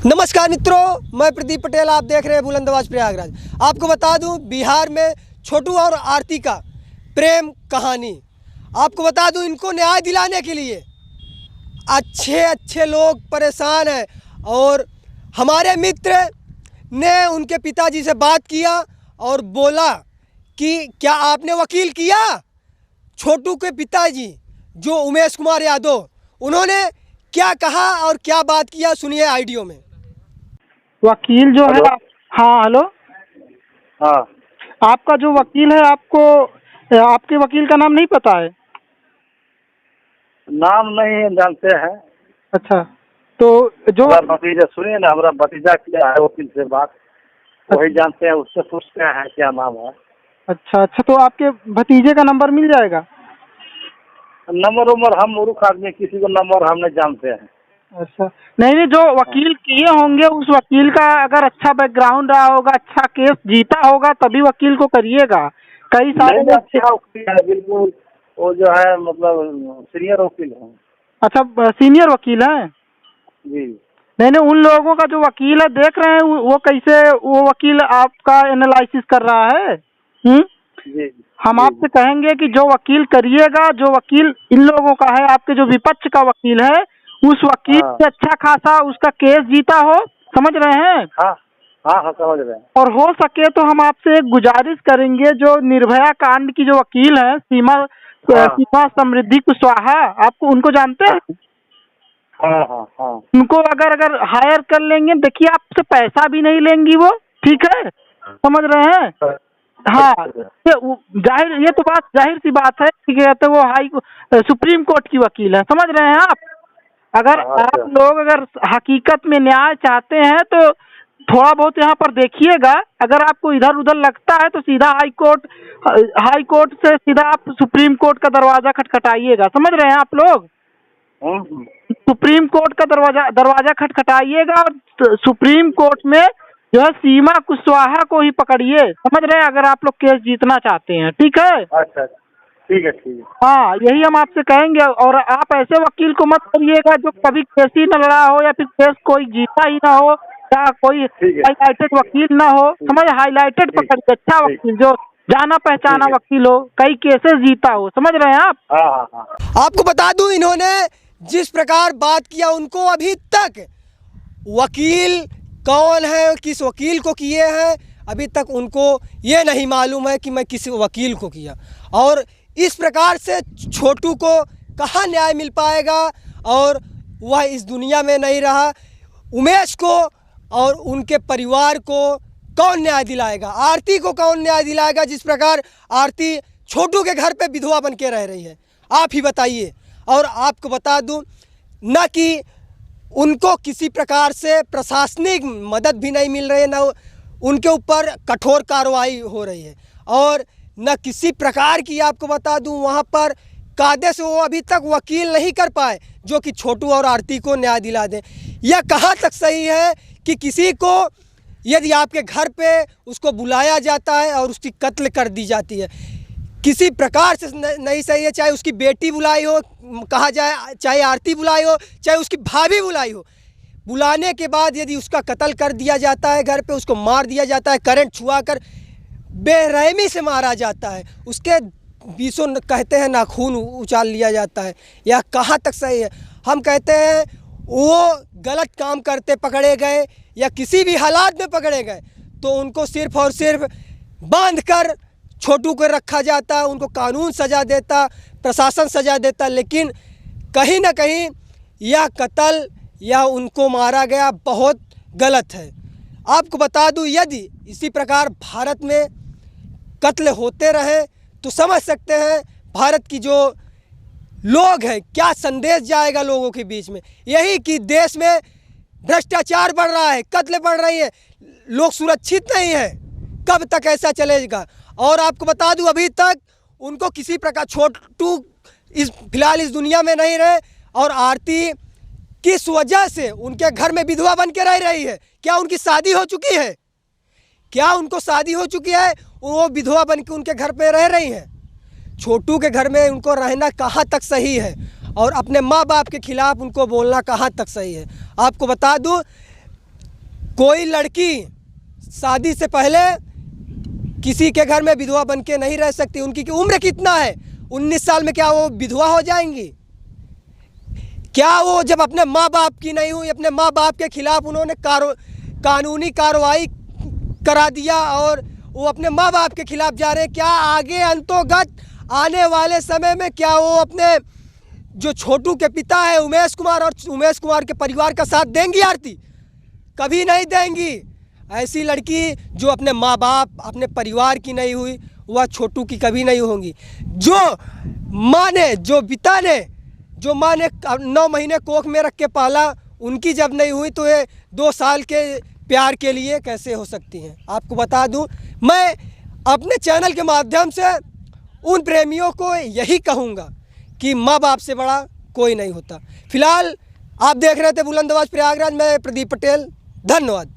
नमस्कार मित्रों, मैं प्रदीप पटेल। आप देख रहे हैं बुलंद आवाज प्रयागराज। आपको बता दूं, बिहार में छोटू और आरती का प्रेम कहानी। आपको बता दूं, इनको न्याय दिलाने के लिए अच्छे लोग परेशान हैं और हमारे मित्र ने उनके पिताजी से बात किया और बोला कि क्या आपने वकील किया? छोटू के पिताजी जो उमेश कुमार यादव, उन्होंने क्या कहा और क्या बात किया, सुनिए ऑडियो में। वकील जो है। हाँ हेलो। हाँ, आपका जो वकील है, आपको आपके वकील का नाम नहीं पता है? नाम नहीं जानते हैं। अच्छा, तो जो हमारा भतीजा, सुनिए ना, हमारा भतीजा किया है वकील से बात, वही जानते हैं, उससे पूछते हैं क्या नाम है। अच्छा, तो आपके भतीजे का नंबर मिल जाएगा? नंबर हम मूर्ख आदमी, किसी को नंबर हम नहीं जानते हैं। अच्छा, नहीं, जो वकील किए होंगे उस वकील का अगर अच्छा बैकग्राउंड रहा होगा, अच्छा केस जीता होगा, तभी वकील को करिएगा। कई सारे नहीं, अच्छा वकील है बिल्कुल, वो जो है मतलब सीनियर वकील है। अच्छा, सीनियर वकील है जी नहीं, उन लोगों का जो वकील है, देख रहे हैं वो कैसे वो वकील आपका एनालिसिस कर रहा है। जी हम जी आपसे कहेंगे कि जो वकील करिएगा, जो वकील इन लोगों का है, आपके जो विपक्ष का वकील है, उस वकील हाँ से अच्छा खासा उसका केस जीता हो। समझ रहे हैं? हाँ हाँ, समझ रहे हैं। और हो सके तो हम आपसे एक गुजारिश करेंगे, जो निर्भया कांड की जो वकील है, हाँ सीमा समृद्धि कुशवाहा, आपको उनको जानते हैं? हाँ हाँ हाँ उनको अगर हायर कर लेंगे, देखिए आपसे पैसा भी नहीं लेंगी वो, ठीक है? समझ रहे हैं? हाँ, जाहिर, ये तो बात जाहिर सी बात है, ठीक है? तो वो सुप्रीम कोर्ट की वकील है। समझ रहे हैं आप? अगर आप लोग अगर हकीकत में न्याय चाहते हैं तो थोड़ा बहुत यहाँ पर देखिएगा। अगर आपको इधर उधर लगता है तो सीधा हाई कोर्ट से सीधा आप सुप्रीम कोर्ट का दरवाजा खटखटाइएगा। समझ रहे हैं आप लोग? सुप्रीम कोर्ट का दरवाजा खटखटाइएगा और सुप्रीम कोर्ट में जो है सीमा कुशवाहा को ही पकड़िए। समझ रहे हैं? अगर आप लोग केस जीतना चाहते हैं, ठीक है? अच्छा, ठीक है। हाँ, यही हम आपसे कहेंगे। और आप ऐसे वकील को मत करिएगा जो कभी केस ही न लड़ा हो, या फिर केस कोई जीता ही ना हो, या कोई हाईलाइटेड वकील ना हो। समझ, हाईलाइटेड पकड़िए, अच्छा वकील जो जाना पहचाना वकील हो, कई केसेस जीता हो। समझ रहे हैं आप? हाँ। आपको बता दूं, इन्होंने जिस प्रकार बात किया, उनको अभी तक वकील कौन है, किस वकील को किए हैं, अभी तक उनको ये नहीं मालूम है कि मैं किस वकील को किया। और इस प्रकार से छोटू को कहाँ न्याय मिल पाएगा, और वह इस दुनिया में नहीं रहा। उमेश को और उनके परिवार को कौन न्याय दिलाएगा? आरती को कौन न्याय दिलाएगा? जिस प्रकार आरती छोटू के घर पे विधवा बन के रह रही है, आप ही बताइए। और आपको बता दूं, न कि उनको किसी प्रकार से प्रशासनिक मदद भी नहीं मिल रही है, न उनके ऊपर कठोर कार्रवाई हो रही है, और न किसी प्रकार की, आपको बता दूं, वहाँ पर कायदे से वो अभी तक वकील नहीं कर पाए जो कि छोटू और आरती को न्याय दिला दें। यह कहाँ तक सही है कि किसी को यदि आपके घर पे उसको बुलाया जाता है और उसकी कत्ल कर दी जाती है, किसी प्रकार से नहीं सही है। चाहे उसकी बेटी बुलाई हो, कहा जाए, चाहे आरती बुलाई हो, चाहे उसकी भाभी बुलाई हो, बुलाने के बाद यदि उसका कत्ल कर दिया जाता है, घर पे उसको मार दिया जाता है, करंट छुआ कर बेरहमी से मारा जाता है, उसके बीसों कहते हैं नाखून उछाल लिया जाता है, यह कहाँ तक सही है? हम कहते हैं वो गलत काम करते पकड़े गए या किसी भी हालात में पकड़े गए तो उनको सिर्फ और सिर्फ बांध कर छोटू को रखा जाता, उनको कानून सज़ा देता, प्रशासन सज़ा देता। लेकिन कहीं ना कहीं यह कत्ल या उनको मारा गया बहुत गलत है। आपको बता दूं, यदि इसी प्रकार भारत में कत्ल होते रहे तो समझ सकते हैं भारत की जो लोग हैं, क्या संदेश जाएगा लोगों के बीच में। यही कि देश में भ्रष्टाचार बढ़ रहा है, कत्ल बढ़ रही है, लोग सुरक्षित नहीं है। कब तक ऐसा चलेगा? और आपको बता दूं, अभी तक उनको किसी प्रकार, छोटू फिलहाल इस दुनिया में नहीं रहे, और आरती किस वजह से उनके घर में विधवा बन के रह रही है? क्या उनकी शादी हो चुकी है? क्या उनको शादी हो चुकी है? वो विधवा बन के उनके घर पे रह रही हैं। छोटू के घर में उनको रहना कहाँ तक सही है, और अपने माँ बाप के खिलाफ उनको बोलना कहाँ तक सही है? आपको बता दूं, कोई लड़की शादी से पहले किसी के घर में विधवा बन के नहीं रह सकती। उनकी उम्र कितना है? 19 साल में क्या वो विधवा हो जाएंगी? क्या वो जब अपने माँ बाप की नहीं हुई, अपने माँ बाप के खिलाफ उन्होंने कानूनी कार्रवाई करा दिया और वो अपने माँ बाप के खिलाफ जा रहे हैं, क्या आगे अंतोगत आने वाले समय में क्या वो अपने जो छोटू के पिता है उमेश कुमार और उमेश कुमार के परिवार का साथ देंगी आरती? कभी नहीं देंगी। ऐसी लड़की जो अपने माँ बाप अपने परिवार की नहीं हुई वह छोटू की कभी नहीं होंगी। जो माँ ने जो पिता ने जो माँ ने 9 महीने कोख में रख के पाला उनकी जब नहीं हुई तो ये 2 साल के प्यार के लिए कैसे हो सकती हैं? आपको बता दूं, मैं अपने चैनल के माध्यम से उन प्रेमियों को यही कहूँगा कि माँ बाप से बड़ा कोई नहीं होता। फिलहाल आप देख रहे थे बुलंदबाज प्रयागराज में प्रदीप पटेल। धन्यवाद।